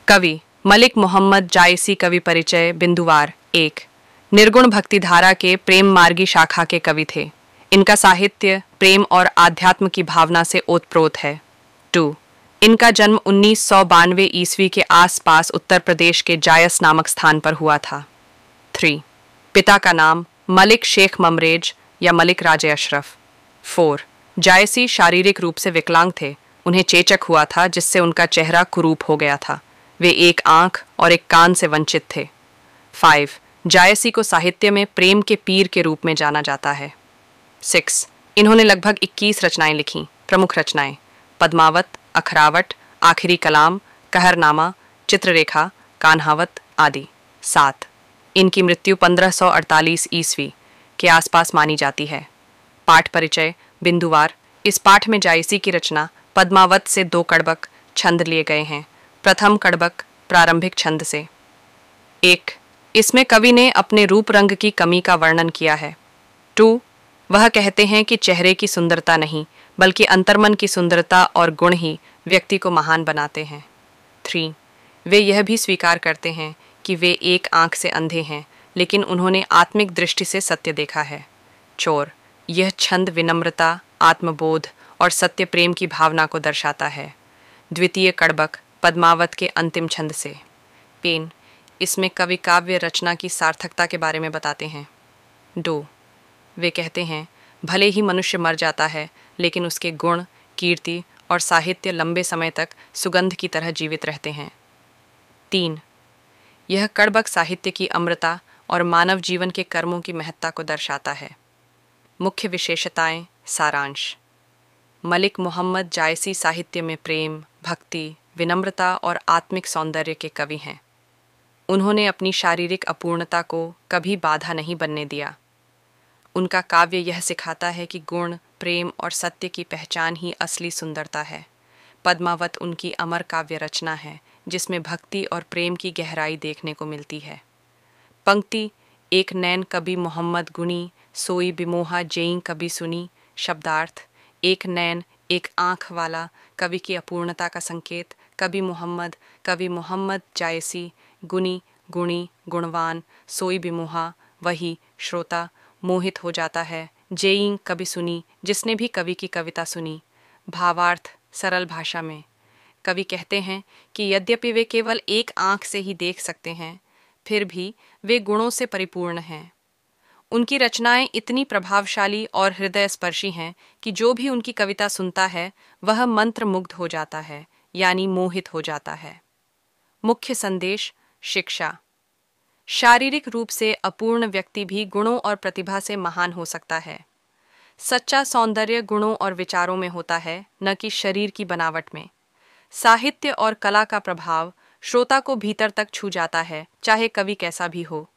कवि मलिक मोहम्मद जायसी। कवि परिचय। बिंदुवार। 1. निर्गुण भक्तिधारा के प्रेम मार्गी शाखा के कवि थे। इनका साहित्य प्रेम और आध्यात्म की भावना से ओतप्रोत है। 2. इनका जन्म 1992 ईस्वी के आसपास उत्तर प्रदेश के जायस नामक स्थान पर हुआ था। 3. पिता का नाम मलिक शेख ममरेज या मलिक राजे अशरफ। 4. जायसी शारीरिक रूप से विकलांग थे। उन्हें चेचक हुआ था जिससे उनका चेहरा कुरूप हो गया था। वे एक आंख और एक कान से वंचित थे। 5. जायसी को साहित्य में प्रेम के पीर के रूप में जाना जाता है। 6. इन्होंने लगभग 21 रचनाएं लिखीं। प्रमुख रचनाएं पद्मावत, अखरावट, आखिरी कलाम, कहरनामा, चित्ररेखा, कान्हावत आदि। 7. इनकी मृत्यु 1548 ईस्वी के आसपास मानी जाती है। पाठ परिचय। बिंदुवार। इस पाठ में जायसी की रचना पद्मावत से 2 कड़बक छंद लिए गए हैं। प्रथम कड़बक प्रारंभिक छंद से। 1. इसमें कवि ने अपने रूप रंग की कमी का वर्णन किया है। 2. वह कहते हैं कि चेहरे की सुंदरता नहीं बल्कि अंतर्मन की सुंदरता और गुण ही व्यक्ति को महान बनाते हैं। 3. वे यह भी स्वीकार करते हैं कि वे एक आंख से अंधे हैं लेकिन उन्होंने आत्मिक दृष्टि से सत्य देखा है। 4. यह छंद विनम्रता, आत्मबोध और सत्य प्रेम की भावना को दर्शाता है। द्वितीय कड़बक पद्मावत के अंतिम छंद से। पेन। इसमें कवि काव्य रचना की सार्थकता के बारे में बताते हैं। 2. वे कहते हैं भले ही मनुष्य मर जाता है लेकिन उसके गुण, कीर्ति और साहित्य लंबे समय तक सुगंध की तरह जीवित रहते हैं। 3. यह कड़बक साहित्य की अमृता और मानव जीवन के कर्मों की महत्ता को दर्शाता है। मुख्य विशेषताएं। सारांश। मलिक मोहम्मद जायसी साहित्य में प्रेम, भक्ति, विनम्रता और आत्मिक सौंदर्य के कवि हैं। उन्होंने अपनी शारीरिक अपूर्णता को कभी बाधा नहीं बनने दिया। उनका काव्य यह सिखाता है कि गुण, प्रेम और सत्य की पहचान ही असली सुंदरता है। पद्मावत उनकी अमर काव्य रचना है जिसमें भक्ति और प्रेम की गहराई देखने को मिलती है। पंक्ति। एक नैन कभी मोहम्मद गुनी, सोई बिमोहा जेई कभी सुनी। शब्दार्थ। एक नैन एक आँख वाला, कवि की अपूर्णता का संकेत। कवि मोहम्मद जायसी, गुनी गुणी गुणवान, सोई बिमोहा वही श्रोता मोहित हो जाता है। जेई कभी सुनी, जिसने भी कवि की कविता सुनी। भावार्थ। सरल भाषा में कवि कहते हैं कि यद्यपि वे केवल एक आँख से ही देख सकते हैं फिर भी वे गुणों से परिपूर्ण हैं। उनकी रचनाएं इतनी प्रभावशाली और हृदय स्पर्शी हैं कि जो भी उनकी कविता सुनता है वह मंत्रमुग्ध हो जाता है यानी मोहित हो जाता है। मुख्य संदेश। शिक्षा। शारीरिक रूप से अपूर्ण व्यक्ति भी गुणों और प्रतिभा से महान हो सकता है। सच्चा सौंदर्य गुणों और विचारों में होता है, न कि शरीर की बनावट में। साहित्य और कला का प्रभाव श्रोता को भीतर तक छू जाता है, चाहे कवि कैसा भी हो।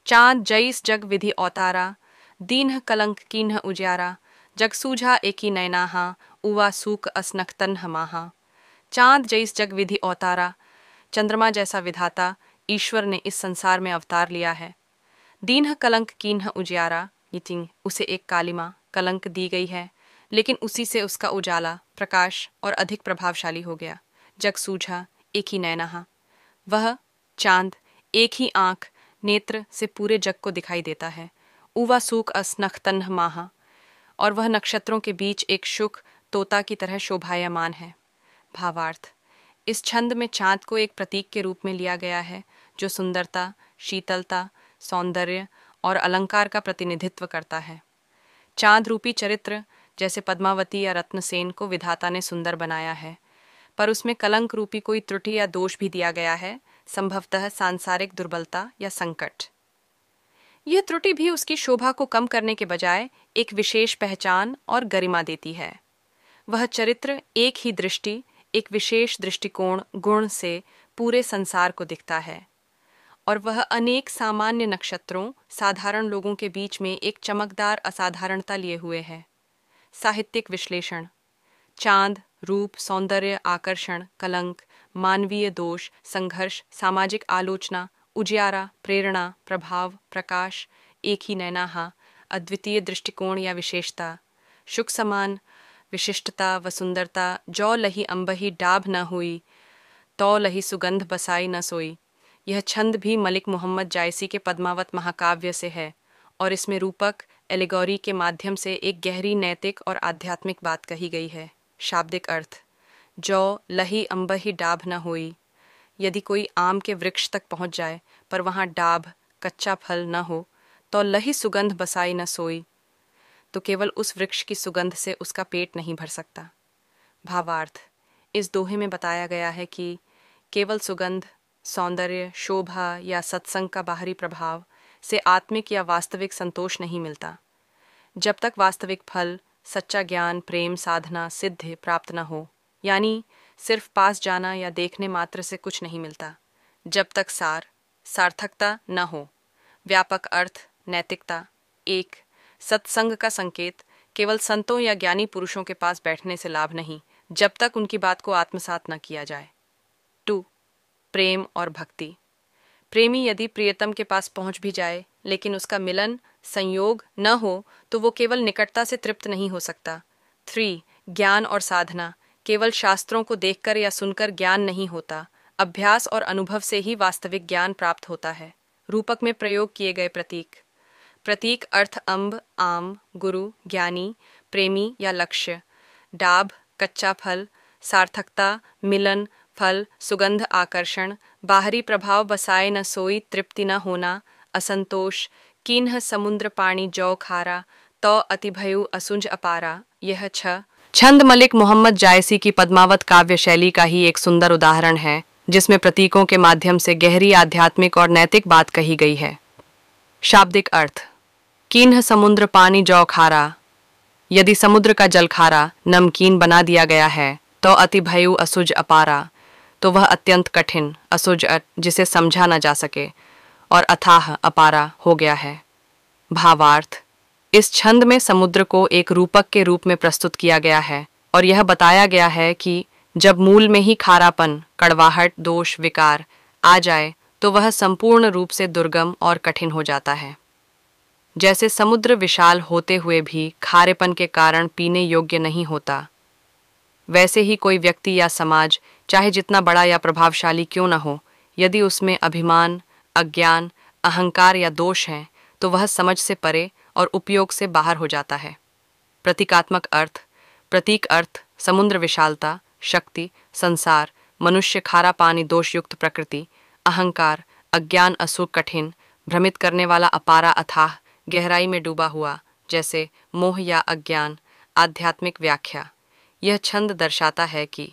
चाँद जईस जग विधि अवतारा, दीन्ह कलंक कीन्ह उजियारा। जग सूझा एकी नैनाहा, उवा सूक असनख तन्ह माहा। चाँद जईस जग विधि अवतारा, चंद्रमा जैसा विधाता ईश्वर ने इस संसार में अवतार लिया है। दीन्ह कलंक कीन्ह उजियारा, नीतिंग उसे एक कालिमा कलंक दी गई है लेकिन उसी से उसका उजाला, प्रकाश और अधिक प्रभावशाली हो गया। जग सूझा एक ही नैनाहा, वह चांद एक ही आँख नेत्र से पूरे जग को दिखाई देता है। उवा सूक अस नख तन्ह माहा, और वह नक्षत्रों के बीच एक शुक तोता की तरह शोभायमान है। भावार्थ। इस छंद में चांद को एक प्रतीक के रूप में लिया गया है जो सुंदरता, शीतलता, सौंदर्य और अलंकार का प्रतिनिधित्व करता है। चांद रूपी चरित्र जैसे पद्मावती या रत्नसेन को विधाता ने सुंदर बनाया है, पर उसमें कलंक रूपी कोई त्रुटि या दोष भी दिया गया है, संभवतः सांसारिक दुर्बलता या संकट। यह त्रुटि भी उसकी शोभा को कम करने के बजाय एक विशेष पहचान और गरिमा देती है। वह चरित्र एक ही दृष्टि, एक विशेष दृष्टिकोण, गुण से पूरे संसार को दिखता है, और वह अनेक सामान्य नक्षत्रों, साधारण लोगों के बीच में एक चमकदार असाधारणता लिए हुए है। साहित्यिक विश्लेषण। चांद रूप, सौंदर्य, आकर्षण, कलंक, मानवीय दोष, संघर्ष, सामाजिक आलोचना, उजियारा, प्रेरणा, प्रभाव, प्रकाश, एक ही नैनाहा, अद्वितीय दृष्टिकोण या विशेषता, शुक समान, विशिष्टता व सुंदरता, जौ लही अंबही डाभ न हुई, तो लही सुगंध बसाई न सोई। यह छंद भी मलिक मोहम्मद जायसी के पद्मावत महाकाव्य से है और इसमें रूपक एलिगोरी के माध्यम से एक गहरी नैतिक और आध्यात्मिक बात कही गई है। शाब्दिक अर्थ: जो लही अंबही डाभ न होई। यदि कोई आम के वृक्ष तक पहुंच जाए पर वहां डाभ कच्चा फल न हो तो लही सुगंध बसाई न सोई, तो केवल उस वृक्ष की सुगंध से उसका पेट नहीं भर सकता। भावार्थ: इस दोहे में बताया गया है कि केवल सुगंध, सौंदर्य, शोभा या सत्संग का बाहरी प्रभाव से आत्मिक या वास्तविक संतोष नहीं मिलता। जब तक वास्तविक फल, सच्चा ज्ञान, प्रेम, साधना, सिद्धि प्राप्त न हो, यानी सिर्फ पास जाना या देखने मात्र से कुछ नहीं मिलता। जब तक सार्थकता न हो। व्यापक अर्थ: नैतिकता। 1. सत्संग का संकेत: केवल संतों या ज्ञानी पुरुषों के पास बैठने से लाभ नहीं जब तक उनकी बात को आत्मसात न किया जाए। 2. प्रेम और भक्ति। प्रेमी यदि प्रियतम के पास पहुंच भी जाए लेकिन उसका मिलन, संयोग न हो तो वो केवल निकटता से तृप्त नहीं हो सकता। 3. ज्ञान और साधना। केवल शास्त्रों को देखकर या सुनकर ज्ञान नहीं होता, अभ्यास और अनुभव से ही वास्तविक ज्ञान प्राप्त होता है। रूपक में प्रयोग किए गए प्रतीक। प्रतीक अर्थ: अम्ब, आम, गुरु, ज्ञानी, प्रेमी या लक्ष्य। डाभ, कच्चा फल। सार्थकता, मिलन, फल, सुगंध, आकर्षण। बाहरी प्रभाव: बसाए न सोई, तृप्ति न होना, असंतोष। कीन्ह समुद्र पानी जौ खारा, तो अतिभयु असुंज अपारा। यह छंद मलिक मोहम्मद जायसी की पद्मावत काव्य शैली का ही एक सुंदर उदाहरण है, जिसमें प्रतीकों के माध्यम से गहरी आध्यात्मिक और नैतिक बात कही गई है। शाब्दिक अर्थ: कीन्ह समुद्र पानी जौ खारा। यदि समुद्र का जल खारा, नमकीन बना दिया गया है तो अतिभयु असुज अपारा, तो वह अत्यंत कठिन, असुज जिसे समझा न जा सके, और अथाह अपारा हो गया है। भावार्थ: इस छंद में समुद्र को एक रूपक के रूप में प्रस्तुत किया गया है और यह बताया गया है कि जब मूल में ही खारापन, कड़वाहट, दोष, विकार आ जाए तो वह संपूर्ण रूप से दुर्गम और कठिन हो जाता है। जैसे समुद्र विशाल होते हुए भी खारेपन के कारण पीने योग्य नहीं होता, वैसे ही कोई व्यक्ति या समाज, चाहे जितना बड़ा या प्रभावशाली क्यों न हो, यदि उसमें अभिमान, अज्ञान, अहंकार या दोष हैं तो वह समझ से परे और उपयोग से बाहर हो जाता है। प्रतीकात्मक अर्थ। प्रतीक अर्थ: समुद्र विशालता, शक्ति, संसार, मनुष्य खारा पानी, दोषयुक्त प्रकृति, अहंकार, अज्ञान, असुर, कठिन, भ्रमित करने वाला, अपारा, अथाह, गहराई में डूबा हुआ, जैसे मोह या अज्ञान। आध्यात्मिक व्याख्या। यह छंद दर्शाता है कि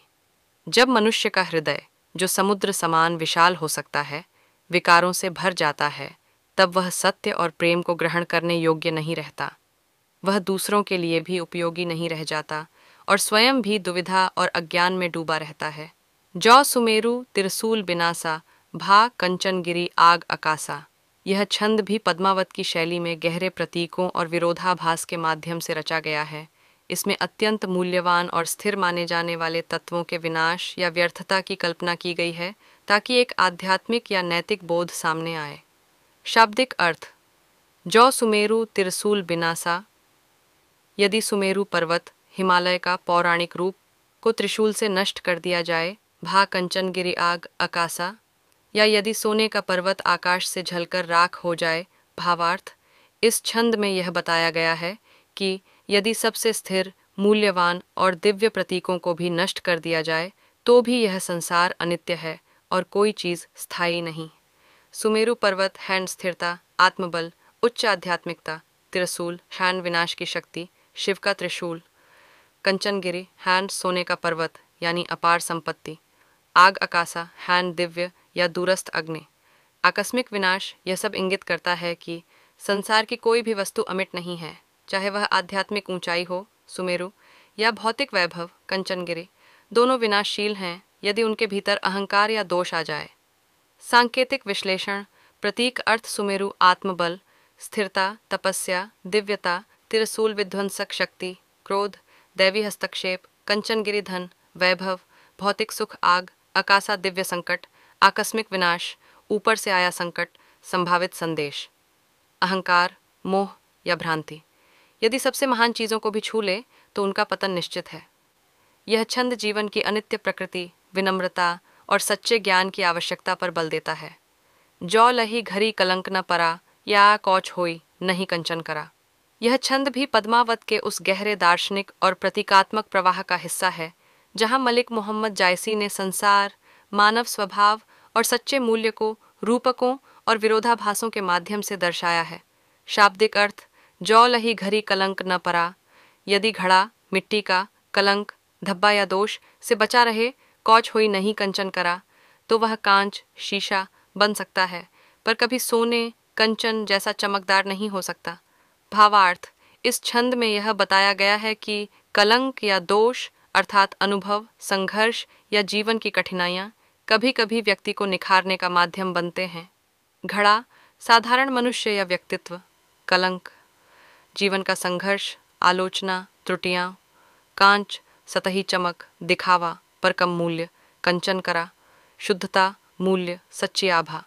जब मनुष्य का हृदय, जो समुद्र समान विशाल हो सकता है, विकारों से भर जाता है, तब वह सत्य और प्रेम को ग्रहण करने योग्य नहीं रहता। वह दूसरों के लिए भी उपयोगी नहीं रह जाता और स्वयं भी दुविधा और अज्ञान में डूबा रहता है। जौ सुमेरु तिरसूल बिनासा, भा कंचनगिरी आग अकासा। यह छंद भी पद्मावत की शैली में गहरे प्रतीकों और विरोधाभास के माध्यम से रचा गया है। इसमें अत्यंत मूल्यवान और स्थिर माने जाने वाले तत्वों के विनाश या व्यर्थता की कल्पना की गई है ताकि एक आध्यात्मिक या नैतिक बोध सामने आए। शाब्दिक अर्थ: जौ सुमेरु तिरसूल बिनासा। यदि सुमेरु पर्वत, हिमालय का पौराणिक रूप, को त्रिशूल से नष्ट कर दिया जाए, भा कंचनगिरी आग अकासा, या यदि सोने का पर्वत आकाश से झलकर राख हो जाए। भावार्थ: इस छंद में यह बताया गया है कि यदि सबसे स्थिर, मूल्यवान और दिव्य प्रतीकों को भी नष्ट कर दिया जाए तो भी यह संसार अनित्य है और कोई चीज़ स्थायी नहीं। सुमेरु पर्वत हैंड स्थिरता, आत्मबल, उच्च आध्यात्मिकता। त्रिशूल हैंड विनाश की शक्ति, शिव का त्रिशूल। कंचनगिरी हैंड सोने का पर्वत यानी अपार संपत्ति। आग अकासा हैंड दिव्य या दूरस्थ अग्नि। आकस्मिक विनाश। यह सब इंगित करता है कि संसार की कोई भी वस्तु अमिट नहीं है, चाहे वह आध्यात्मिक ऊंचाई हो, सुमेरु, या भौतिक वैभव, कंचनगिरी। दोनों विनाशशील हैं यदि उनके भीतर अहंकार या दोष आ जाए। सांकेतिक विश्लेषण। प्रतीक अर्थ: सुमेरु आत्मबल, स्थिरता, तपस्या, दिव्यता। तिरसूल विध्वंसक शक्ति, क्रोध, दैवी हस्तक्षेप। कंचनगिरी धन, वैभव, भौतिक सुख। आग अकासा दिव्य संकट, आकस्मिक विनाश, ऊपर से आया संकट, संभावित संदेश। अहंकार, मोह या भ्रांति। यदि सबसे महान चीज़ों को भी छू ले तो उनका पतन निश्चित है। यह छंद जीवन की अनित्य प्रकृति, विनम्रता और सच्चे ज्ञान की आवश्यकता पर बल देता है। जौ लही घरी कलंक न परा, या कौच होई नहीं कंचन करा। यह छंद भी पद्मावत के उस गहरे दार्शनिक और प्रतीकात्मक प्रवाह का हिस्सा है जहां मलिक मोहम्मद जायसी ने संसार, मानव स्वभाव और सच्चे मूल्य को रूपकों और विरोधाभासों के माध्यम से दर्शाया है। शाब्दिक अर्थ: जौ लही घरी कलंक न परा। यदि घड़ा मिट्टी का कलंक, धब्बा या दोष से बचा रहे, कौच हुई नहीं कंचन करा, तो वह कांच, शीशा बन सकता है, पर कभी सोने, कंचन जैसा चमकदार नहीं हो सकता। भावार्थ: इस छंद में यह बताया गया है कि कलंक या दोष अर्थात अनुभव, संघर्ष या जीवन की कठिनाइयाँ कभी कभी व्यक्ति को निखारने का माध्यम बनते हैं। घड़ा साधारण मनुष्य या व्यक्तित्व, कलंक जीवन का संघर्ष, आलोचना, त्रुटियाँ, कांच सतही चमक, दिखावा पर कम मूल्य, कंचन करा शुद्धता, मूल्य, सच्ची आभा।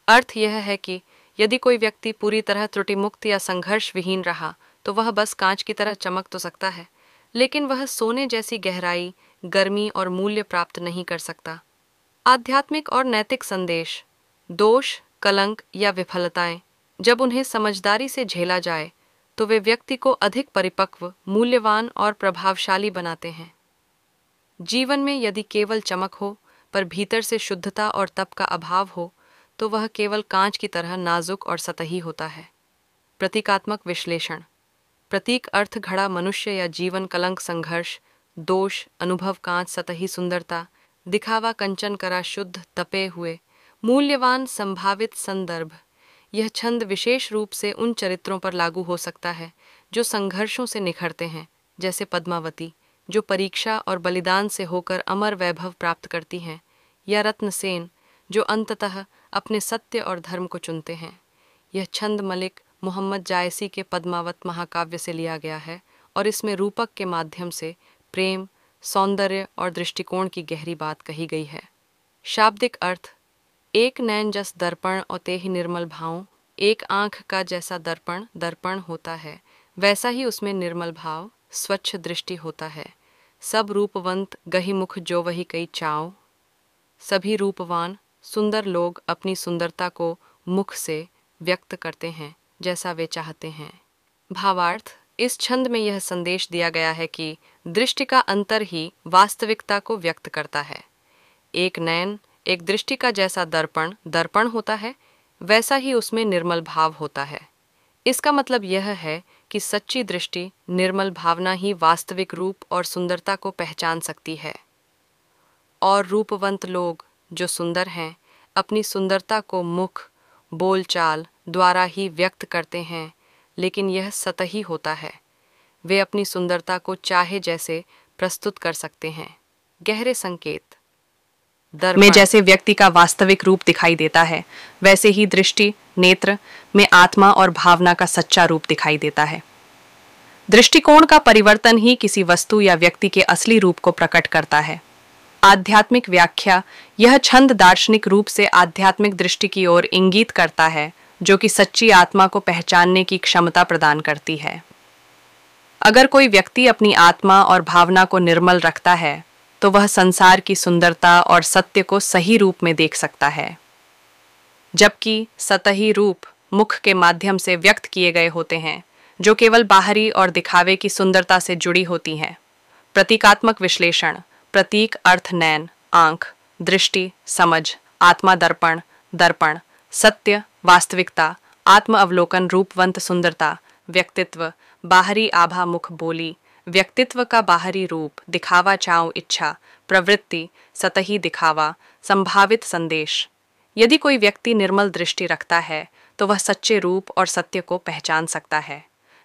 अर्थ यह है कि यदि कोई व्यक्ति पूरी तरह त्रुटि मुक्त या संघर्ष विहीन रहा तो वह बस कांच की तरह चमक तो सकता है, लेकिन वह सोने जैसी गहराई, गर्मी और मूल्य प्राप्त नहीं कर सकता। आध्यात्मिक और नैतिक संदेश: दोष, कलंक या विफलताएं जब उन्हें समझदारी से झेला जाए तो वे व्यक्ति को अधिक परिपक्व, मूल्यवान और प्रभावशाली बनाते हैं। जीवन में यदि केवल चमक हो पर भीतर से शुद्धता और तप का अभाव हो तो वह केवल कांच की तरह नाजुक और सतही होता है। प्रतीकात्मक विश्लेषण: प्रतीक अर्थ घड़ा मनुष्य या जीवन, कलंक संघर्ष, दोष अनुभव कांच सतही सुंदरता, दिखावा कंचन करा शुद्ध तपे हुए, मूल्यवान संभावित संदर्भ। यह छंद विशेष रूप से उन चरित्रों पर लागू हो सकता है जो संघर्षों से निखरते हैं, जैसे पद्मावती जो परीक्षा और बलिदान से होकर अमर वैभव प्राप्त करती हैं, या रत्नसेन जो अंततः अपने सत्य और धर्म को चुनते हैं। यह छंद मलिक मोहम्मद जायसी के पद्मावत महाकाव्य से लिया गया है और इसमें रूपक के माध्यम से प्रेम, सौंदर्य और दृष्टिकोण की गहरी बात कही गई है। शाब्दिक अर्थ: एक नैन जस दर्पण और तेहि निर्मल भाव। एक आँख का जैसा दर्पण दर्पण होता है, वैसा ही उसमें निर्मल भाव, स्वच्छ दृष्टि होता है। सब रूपवंत गही मुख जो वही कई चाव। सभी रूपवान सुंदर लोग अपनी सुंदरता को मुख से व्यक्त करते हैं जैसा वे चाहते हैं। भावार्थ: इस छंद में यह संदेश दिया गया है कि दृष्टि का अंतर ही वास्तविकता को व्यक्त करता है। एक नैन, एक दृष्टि का जैसा दर्पण दर्पण होता है, वैसा ही उसमें निर्मल भाव होता है। इसका मतलब यह है कि सच्ची दृष्टि, निर्मल भावना ही वास्तविक रूप और सुंदरता को पहचान सकती है। और रूपवंत लोग जो सुंदर हैं अपनी सुंदरता को मुख, बोलचाल द्वारा ही व्यक्त करते हैं, लेकिन यह सतही होता है। वे अपनी सुंदरता को चाहे जैसे प्रस्तुत कर सकते हैं। गहरे संकेत: में जैसे व्यक्ति का वास्तविक रूप दिखाई देता है, वैसे ही दृष्टि, नेत्र में आत्मा और भावना का सच्चा रूप दिखाई देता है। दृष्टिकोण का परिवर्तन ही किसी वस्तु या व्यक्ति के असली रूप को प्रकट करता है। आध्यात्मिक व्याख्या: यह छंद दार्शनिक रूप से आध्यात्मिक दृष्टि की ओर इंगित करता है, जो कि सच्ची आत्मा को पहचानने की क्षमता प्रदान करती है। अगर कोई व्यक्ति अपनी आत्मा और भावना को निर्मल रखता है तो वह संसार की सुंदरता और सत्य को सही रूप में देख सकता है, जबकि सतही रूप मुख के माध्यम से व्यक्त किए गए होते हैं, जो केवल बाहरी और दिखावे की सुंदरता से जुड़ी होती हैं। प्रतीकात्मक विश्लेषण: प्रतीक अर्थ नैन, आंख, दृष्टि, समझ, आत्मा दर्पण, दर्पण, सत्य, वास्तविकता, आत्म अवलोकन, रूपवंत सुंदरता, व्यक्तित्व, बाहरी आभा, मुख, बोली, व्यक्तित्व का बाहरी रूप, दिखावा, चाव, इच्छा, प्रवृत्ति, सतही दिखावा, संभावित संदेश। यदि कोई व्यक्ति निर्मल दृष्टि रखता है तो वह सच्चे रूप और सत्य को पहचान सकता है,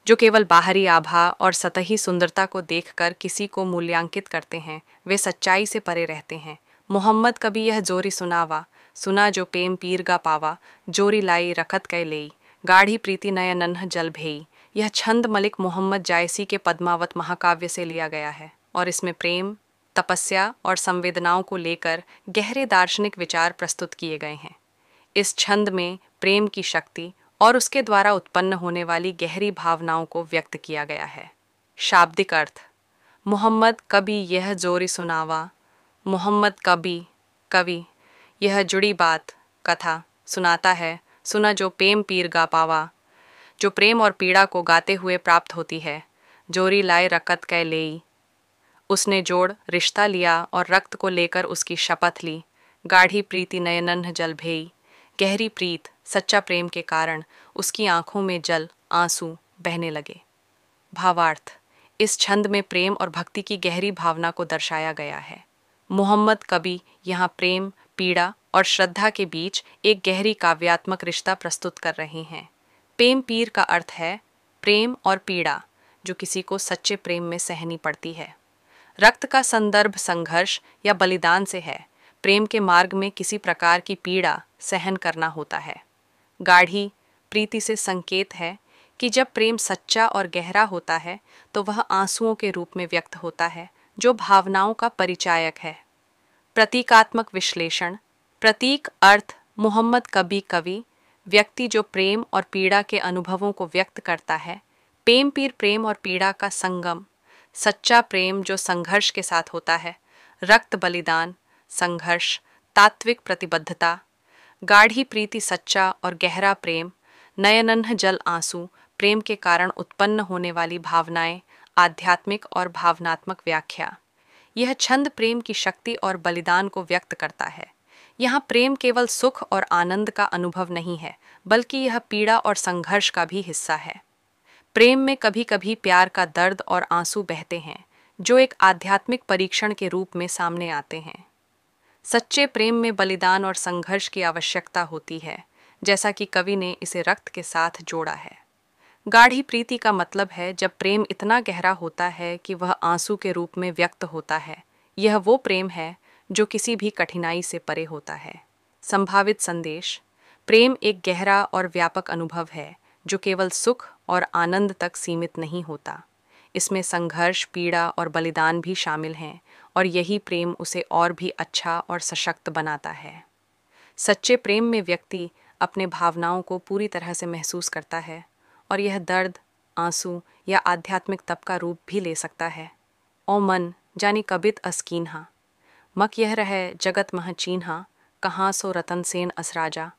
जो केवल बाहरी आभा और सतही सुंदरता को देखकर किसी को मूल्यांकित करते हैं, वे सच्चाई से परे रहते हैं। मोहम्मद कभी यह जोरी सुनावा, सुना जो प्रेम पीर गा पावा, जोरी लाई रखत कै लेई, गाढ़ी प्रीति नय नन्ह जल भेई। यह छंद मलिक मोहम्मद जायसी के पद्मावत महाकाव्य से लिया गया है और इसमें प्रेम, तपस्या और संवेदनाओं को लेकर गहरे दार्शनिक विचार प्रस्तुत किए गए हैं। इस छंद में प्रेम की शक्ति और उसके द्वारा उत्पन्न होने वाली गहरी भावनाओं को व्यक्त किया गया है। शाब्दिक अर्थ: मोहम्मद कभी यह जोरी सुनावा, मोहम्मद कभी कवि, यह जुड़ी बात कथा सुनाता है, सुना जो प्रेम पीर गा पावा, जो प्रेम और पीड़ा को गाते हुए प्राप्त होती है। जोरी लाए रकत कै लेई, उसने जोड़ रिश्ता लिया और रक्त को लेकर उसकी शपथ ली। गाढ़ी प्रीति नयनन्ह जल भेई, गहरी प्रीत सच्चा प्रेम के कारण उसकी आंखों में जल आंसू बहने लगे। भावार्थ, इस छंद में प्रेम और भक्ति की गहरी भावना को दर्शाया गया है। मोहम्मद कवि यहाँ प्रेम, पीड़ा और श्रद्धा के बीच एक गहरी काव्यात्मक रिश्ता प्रस्तुत कर रहे हैं। प्रेम पीर का अर्थ है प्रेम और पीड़ा जो किसी को सच्चे प्रेम में सहनी पड़ती है। रक्त का संदर्भ संघर्ष या बलिदान से है। प्रेम के मार्ग में किसी प्रकार की पीड़ा सहन करना होता है। गाढ़ी प्रीति से संकेत है कि जब प्रेम सच्चा और गहरा होता है तो वह आंसुओं के रूप में व्यक्त होता है, जो भावनाओं का परिचायक है। प्रतीकात्मक विश्लेषण। प्रतीक अर्थ मोहम्मद कवि व्यक्ति जो प्रेम और पीड़ा के अनुभवों को व्यक्त करता है। प्रेम पीर प्रेम और पीड़ा का संगम। सच्चा प्रेम जो संघर्ष के साथ होता है। रक्त बलिदान, संघर्ष, तात्विक प्रतिबद्धता। गाढ़ी प्रीति सच्चा और गहरा प्रेम। नयनन्ह जल आंसू प्रेम के कारण उत्पन्न होने वाली भावनाएं। आध्यात्मिक और भावनात्मक व्याख्या। यह छंद प्रेम की शक्ति और बलिदान को व्यक्त करता है। यहाँ प्रेम केवल सुख और आनंद का अनुभव नहीं है, बल्कि यह पीड़ा और संघर्ष का भी हिस्सा है। प्रेम में कभी कभी प्यार का दर्द और आंसू बहते हैं, जो एक आध्यात्मिक परीक्षण के रूप में सामने आते हैं। सच्चे प्रेम में बलिदान और संघर्ष की आवश्यकता होती है, जैसा कि कवि ने इसे रक्त के साथ जोड़ा है। गाढ़ी प्रीति का मतलब है जब प्रेम इतना गहरा होता है कि वह आंसू के रूप में व्यक्त होता है। यह वो प्रेम है जो किसी भी कठिनाई से परे होता है। संभावित संदेश। प्रेम एक गहरा और व्यापक अनुभव है जो केवल सुख और आनंद तक सीमित नहीं होता। इसमें संघर्ष, पीड़ा और बलिदान भी शामिल हैं, और यही प्रेम उसे और भी अच्छा और सशक्त बनाता है। सच्चे प्रेम में व्यक्ति अपने भावनाओं को पूरी तरह से महसूस करता है, और यह दर्द, आंसू या आध्यात्मिक तप का रूप भी ले सकता है। ओ मन जानी कबित अस्कीन्हा, मक यह रहे जगत मह चीन्हा, कहाँ सो रतन सेन असराजा,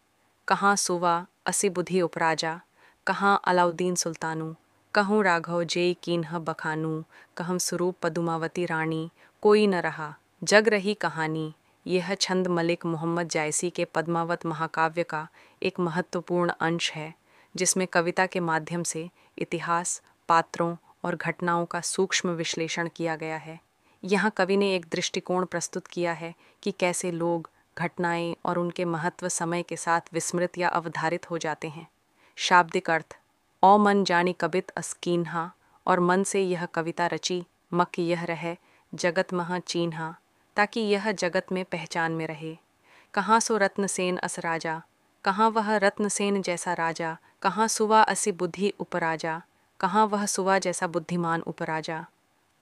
कहाँ सुवा असी बुद्धि उपराजा, कहाँ अलाउद्दीन सुल्तानू, कहूँ राघव जेई कीन्ह बखानू, कहम स्वरूप पदुमावती रानी, कोई न रहा जग रही कहानी। यह छंद मलिक मोहम्मद जायसी के पद्मावत महाकाव्य का एक महत्वपूर्ण अंश है, जिसमें कविता के माध्यम से इतिहास, पात्रों और घटनाओं का सूक्ष्म विश्लेषण किया गया है। यहाँ कवि ने एक दृष्टिकोण प्रस्तुत किया है कि कैसे लोग, घटनाएं और उनके महत्व समय के साथ विस्मृत या अवधारित हो जाते हैं। शाब्दिक अर्थ। ओ मन जानी कबित अस्कीन्हा, और मन से यह कविता रची, मक यह रहे जगत मह चीन्हा, ताकि यह जगत में पहचान में रहे। कहाँ सो रत्नसेन अस राजा, कहाँ वह रत्नसेन जैसा राजा, कहाँ सुवा असी बुद्धि उपराजा, कहाँ वह सुवा जैसा बुद्धिमान उपराजा।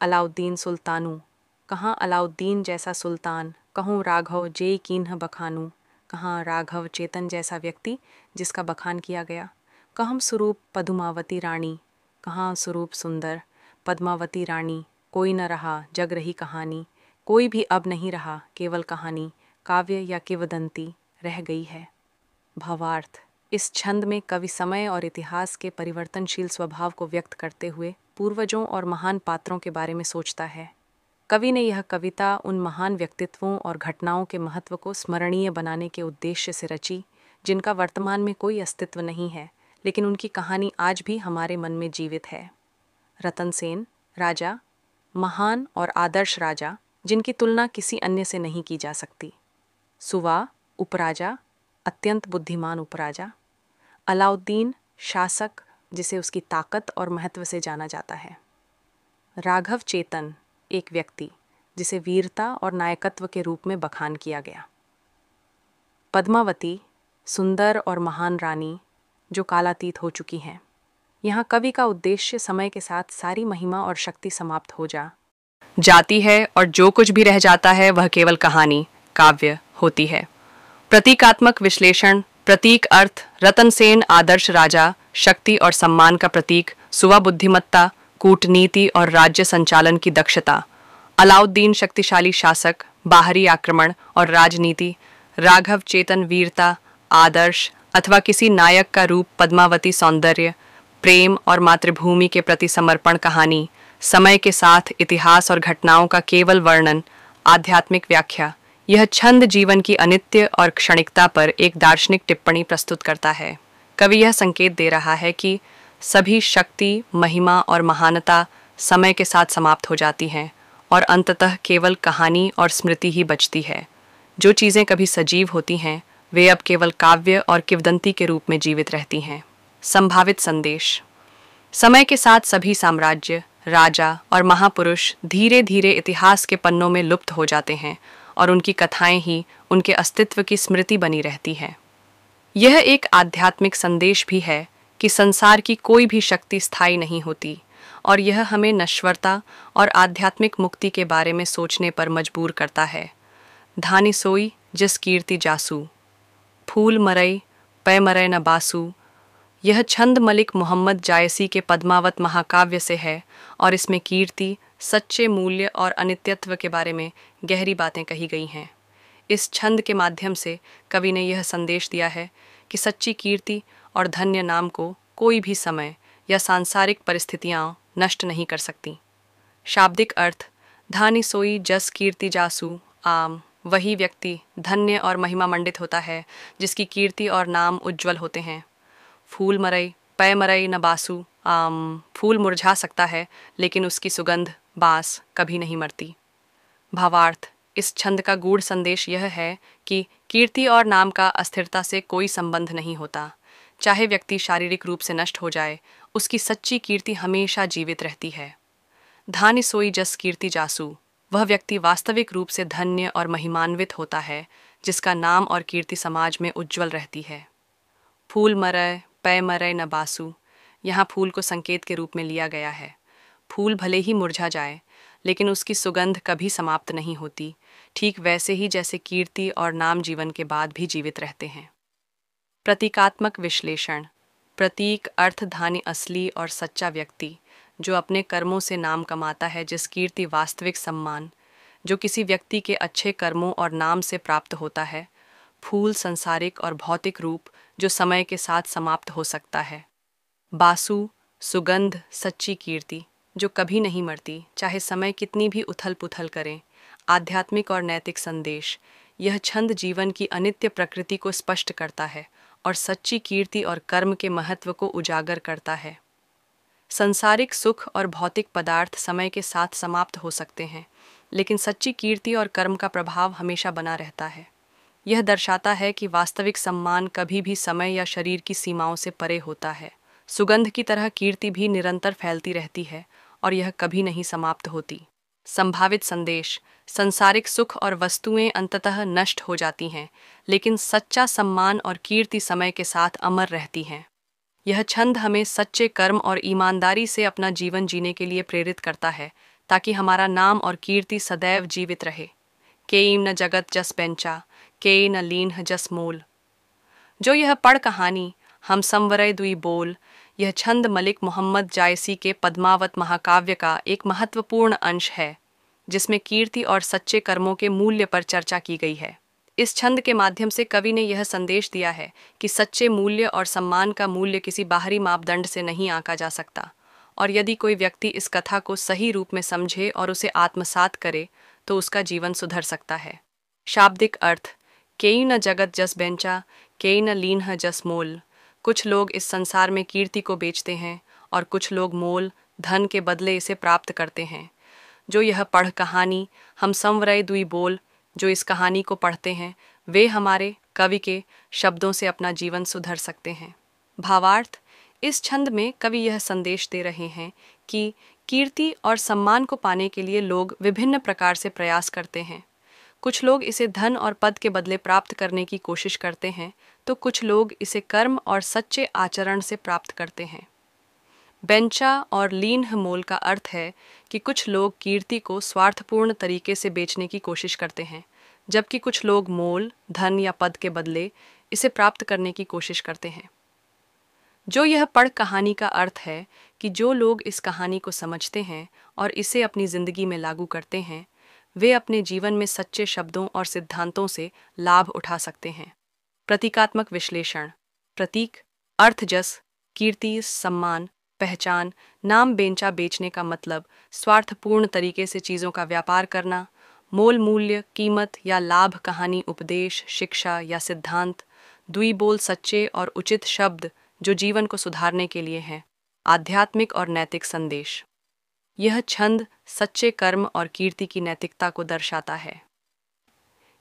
अलाउद्दीन सुल्तानू, कहाँ अलाउद्दीन जैसा सुल्तान, कहूँ राघव जेई कीन्ह बखानू, कहाँ राघव चेतन जैसा व्यक्ति जिसका बखान किया गया। कहम स्वरूप पदुमावती रानी, कहाँ स्वरूप सुंदर पद्मावती रानी, कोई न रहा जग रही कहानी, कोई भी अब नहीं रहा, केवल कहानी, काव्य या किंवदंती रह गई है। भावार्थ। इस छंद में कवि समय और इतिहास के परिवर्तनशील स्वभाव को व्यक्त करते हुए पूर्वजों और महान पात्रों के बारे में सोचता है। कवि ने यह कविता उन महान व्यक्तित्वों और घटनाओं के महत्व को स्मरणीय बनाने के उद्देश्य से रची, जिनका वर्तमान में कोई अस्तित्व नहीं है, लेकिन उनकी कहानी आज भी हमारे मन में जीवित है। रतन सेन, राजा, महान और आदर्श राजा जिनकी तुलना किसी अन्य से नहीं की जा सकती। सुवा, उपराजा, अत्यंत बुद्धिमान उपराजा। अलाउद्दीन, शासक जिसे उसकी ताकत और महत्व से जाना जाता है। राघव चेतन, एक व्यक्ति जिसे वीरता और नायकत्व के रूप में बखान किया गया। पद्मावती, सुंदर और महान रानी जो कालातीत हो चुकी हैं। यहाँ कवि का उद्देश्य समय के साथ सारी महिमा और शक्ति समाप्त हो जाती है, और जो कुछ भी रह जाता है वह केवल कहानी, काव्य होती है। प्रतीकात्मक विश्लेषण। प्रतीक अर्थ। रतन सेन आदर्श राजा, शक्ति और सम्मान का प्रतीक। सुवा बुद्धिमत्ता, कूटनीति और राज्य संचालन की दक्षता। अलाउद्दीन शक्तिशाली शासक, बाहरी आक्रमण और राजनीति, राघव चेतन वीरता, आदर्श अथवा किसी नायक का रूप, पद्मावती सौंदर्य, प्रेम और मातृभूमि के प्रति समर्पण कहानी, समय के साथ इतिहास और घटनाओं का केवल वर्णन, आध्यात्मिक व्याख्या। यह छंद जीवन की अनित्य और क्षणिकता पर एक दार्शनिक टिप्पणी प्रस्तुत करता है। कवि यह संकेत दे रहा है कि सभी शक्ति, महिमा और महानता समय के साथ समाप्त हो जाती हैं और अंततः केवल कहानी और स्मृति ही बचती है। जो चीज़ें कभी सजीव होती हैं वे अब केवल काव्य और किंवदंती के रूप में जीवित रहती हैं। संभावित संदेश। समय के साथ सभी साम्राज्य, राजा और महापुरुष धीरे धीरे इतिहास के पन्नों में लुप्त हो जाते हैं और उनकी कथाएं ही उनके अस्तित्व की स्मृति बनी रहती हैं। यह एक आध्यात्मिक संदेश भी है कि संसार की कोई भी शक्ति स्थायी नहीं होती और यह हमें नश्वरता और आध्यात्मिक मुक्ति के बारे में सोचने पर मजबूर करता है। धानी सोई जिस कीर्ति जासू, फूल मरई पै मरय न बासु। यह छंद मलिक मोहम्मद जायसी के पद्मावत महाकाव्य से है और इसमें कीर्ति, सच्चे मूल्य और अनित्यत्व के बारे में गहरी बातें कही गई हैं। इस छंद के माध्यम से कवि ने यह संदेश दिया है कि सच्ची कीर्ति और धन्य नाम को कोई भी समय या सांसारिक परिस्थितियां नष्ट नहीं कर सकती। शाब्दिक अर्थ। धानी सोई जस कीर्ति जासू आम। वही व्यक्ति धन्य और महिमा मंडित होता है जिसकी कीर्ति और नाम उज्ज्वल होते हैं। फूल मरई पै मरई न बासु आम। फूल मुरझा सकता है लेकिन उसकी सुगंध, बांस, कभी नहीं मरती। भावार्थ। इस छंद का गूढ़ संदेश यह है कि कीर्ति और नाम का अस्थिरता से कोई संबंध नहीं होता। चाहे व्यक्ति शारीरिक रूप से नष्ट हो जाए, उसकी सच्ची कीर्ति हमेशा जीवित रहती है। धानी सोई जस कीर्ति जासू। वह व्यक्ति वास्तविक रूप से धन्य और महिमान्वित होता है जिसका नाम और कीर्ति समाज में उज्ज्वल रहती है। फूल मरय पै मरय न बासु। यहाँ फूल को संकेत के रूप में लिया गया है। फूल भले ही मुरझा जाए लेकिन उसकी सुगंध कभी समाप्त नहीं होती, ठीक वैसे ही जैसे कीर्ति और नाम जीवन के बाद भी जीवित रहते हैं। प्रतीकात्मक विश्लेषण। प्रतीक अर्थ धानी असली और सच्चा व्यक्ति जो अपने कर्मों से नाम कमाता है, जिस कीर्ति वास्तविक सम्मान जो किसी व्यक्ति के अच्छे कर्मों और नाम से प्राप्त होता है। फूल संसारिक और भौतिक रूप जो समय के साथ समाप्त हो सकता है। बासु सुगंध सच्ची कीर्ति जो कभी नहीं मरती, चाहे समय कितनी भी उथल पुथल करें। आध्यात्मिक और नैतिक संदेश। यह छंद जीवन की अनित्य प्रकृति को स्पष्ट करता है और सच्ची कीर्ति और कर्म के महत्व को उजागर करता है। संसारिक सुख और भौतिक पदार्थ समय के साथ समाप्त हो सकते हैं लेकिन सच्ची कीर्ति और कर्म का प्रभाव हमेशा बना रहता है। यह दर्शाता है कि वास्तविक सम्मान कभी भी समय या शरीर की सीमाओं से परे होता है। सुगंध की तरह कीर्ति भी निरंतर फैलती रहती है और यह कभी नहीं समाप्त होती। संभावित संदेश। संसारिक सुख और वस्तुएं अंततः नष्ट हो जाती हैं लेकिन सच्चा सम्मान और कीर्ति समय के साथ अमर रहती हैं। यह छंद हमें सच्चे कर्म और ईमानदारी से अपना जीवन जीने के लिए प्रेरित करता है ताकि हमारा नाम और कीर्ति सदैव जीवित रहे। केईम न जगत जस बेंचा, केई न लीन्ह जस मोल। जो यह पढ़ कहानी हम संवरय दुई बोल। यह छंद मलिक मोहम्मद जायसी के पद्मावत महाकाव्य का एक महत्वपूर्ण अंश है जिसमें कीर्ति और सच्चे कर्मों के मूल्य पर चर्चा की गई है। इस छंद के माध्यम से कवि ने यह संदेश दिया है कि सच्चे मूल्य और सम्मान का मूल्य किसी बाहरी मापदंड से नहीं आंका जा सकता और यदि कोई व्यक्ति इस कथा को सही रूप में समझे और उसे आत्मसात करे तो उसका जीवन सुधर सकता है। शाब्दिक अर्थ। केई न जगत जस बेंचा, केई न लीन्ह जस मोल। कुछ लोग इस संसार में कीर्ति को बेचते हैं और कुछ लोग मोल धन के बदले इसे प्राप्त करते हैं। जो यह पढ़ कहानी हम संवरय दुई बोल, जो इस कहानी को पढ़ते हैं वे हमारे कवि के शब्दों से अपना जीवन सुधर सकते हैं। भावार्थ। इस छंद में कवि यह संदेश दे रहे हैं कि कीर्ति और सम्मान को पाने के लिए लोग विभिन्न प्रकार से प्रयास करते हैं। कुछ लोग इसे धन और पद के बदले प्राप्त करने की कोशिश करते हैं तो कुछ लोग इसे कर्म और सच्चे आचरण से प्राप्त करते हैं। बेंचा और लीन्ह मोल का अर्थ है कि कुछ लोग कीर्ति को स्वार्थपूर्ण तरीके से बेचने की कोशिश करते हैं जबकि कुछ लोग मोल धन या पद के बदले इसे प्राप्त करने की कोशिश करते हैं। जो यह पढ़ कहानी का अर्थ है कि जो लोग इस कहानी को समझते हैं और इसे अपनी जिंदगी में लागू करते हैं वे अपने जीवन में सच्चे शब्दों और सिद्धांतों से लाभ उठा सकते हैं। प्रतीकात्मक विश्लेषण। प्रतीक अर्थ, जस, कीर्ति, सम्मान, पहचान। नाम बेंचा बेचने का मतलब स्वार्थपूर्ण तरीके से चीज़ों का व्यापार करना। मोल, मूल्य, कीमत या लाभ। कहानी, उपदेश, शिक्षा या सिद्धांत। द्विबोल, सच्चे और उचित शब्द जो जीवन को सुधारने के लिए हैं। आध्यात्मिक और नैतिक संदेश। यह छंद सच्चे कर्म और कीर्ति की नैतिकता को दर्शाता है।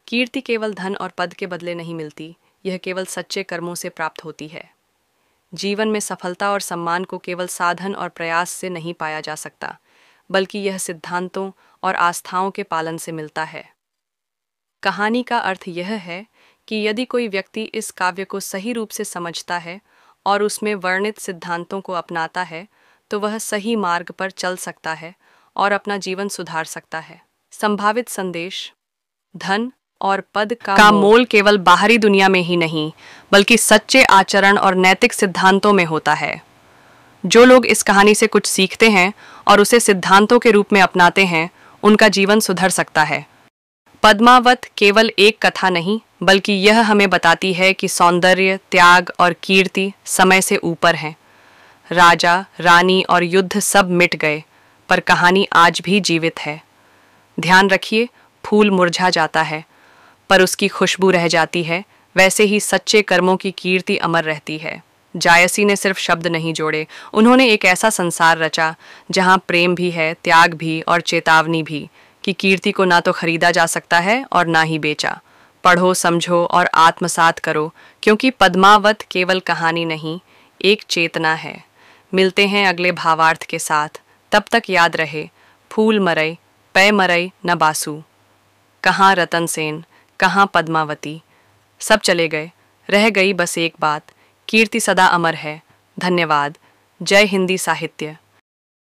कीर्ति केवल धन और पद के बदले नहीं मिलती, यह केवल सच्चे कर्मों से प्राप्त होती है। जीवन में सफलता और सम्मान को केवल साधन और प्रयास से नहीं पाया जा सकता, बल्कि यह सिद्धांतों और आस्थाओं के पालन से मिलता है। कहानी का अर्थ यह है कि यदि कोई व्यक्ति इस काव्य को सही रूप से समझता है और उसमें वर्णित सिद्धांतों को अपनाता है, तो वह सही मार्ग पर चल सकता है और अपना जीवन सुधार सकता है। संभावित संदेश। धन और पद का मोल केवल बाहरी दुनिया में ही नहीं, बल्कि सच्चे आचरण और नैतिक सिद्धांतों में होता है। जो लोग इस कहानी से कुछ सीखते हैं और उसे सिद्धांतों के रूप में अपनाते हैं, उनका जीवन सुधर सकता है। पद्मावत केवल एक कथा नहीं, बल्कि यह हमें बताती है कि सौंदर्य, त्याग और कीर्ति समय से ऊपर हैं। राजा, रानी और युद्ध सब मिट गए, पर कहानी आज भी जीवित है। ध्यान रखिए, फूल मुरझा जाता है, पर उसकी खुशबू रह जाती है। वैसे ही सच्चे कर्मों की कीर्ति अमर रहती है। जायसी ने सिर्फ शब्द नहीं जोड़े, उन्होंने एक ऐसा संसार रचा जहां प्रेम भी है, त्याग भी और चेतावनी भी, कि कीर्ति को ना तो खरीदा जा सकता है और ना ही बेचा। पढ़ो, समझो और आत्मसात करो, क्योंकि पद्मावत केवल कहानी नहीं, एक चेतना है। मिलते हैं अगले भावार्थ के साथ। तब तक याद रहे, फूल मरई, पै मरई न बासु। कहाँ रतन सेन, कहाँ पद्मावती, सब चले गए, रह गई बस एक बात, कीर्ति सदा अमर है। धन्यवाद। जय हिंदी साहित्य।